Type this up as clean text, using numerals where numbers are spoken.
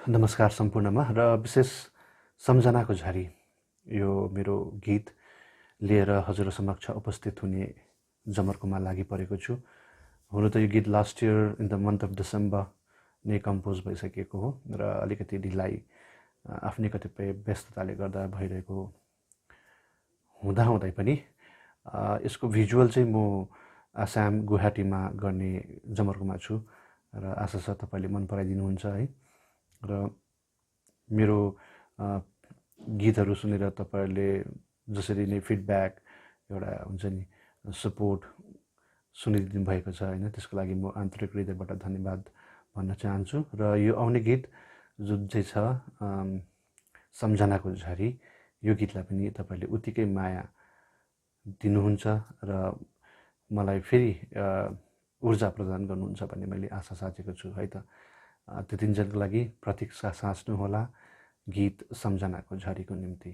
नमस्कार सम्पूर्णमा र विशेष सम्झनाको झरी यो मेरो गीत लिएर हजुर समक्ष उपस्थित हुने जमर्कोमा लागि परेको छु। हुन त यो गीत last year in the month of December नै कम्पोज भइसकेको हो र अलिकति ढिलाइ आफ्नै कतिपय व्यस्तताले गर्दा भइरहेको हुँदाहुँदै पनि यसको भिजुअल चाहिँ म आसाम गुवाहाटीमा गर्ने जमर्कोमा छु र आशा छ तपाईँले मन पराइदिनुहुन्छ है। र मेरो गीतहरू सुनेर तपाईँहरूले जसरी नै फिडब्याक एउटा हुन्छ नि सपोर्ट सुनिदिनु भएको छ होइन, त्यसको लागि म आन्तरिक हृदयबाट धन्यवाद भन्न चाहन्छु। र यो आउने गीत जुन चाहिँ छ सम्झनाको झरी, यो गीतलाई पनि तपाईँले उत्तिकै माया दिनुहुन्छ र मलाई फेरि ऊर्जा प्रदान गर्नुहुन्छ भन्ने मैले आशा साचेको छु है त। त्यो दिनजनको लागि प्रतीक्षा साच्नुहोला गीत सम्झनाको झरीको निम्ति।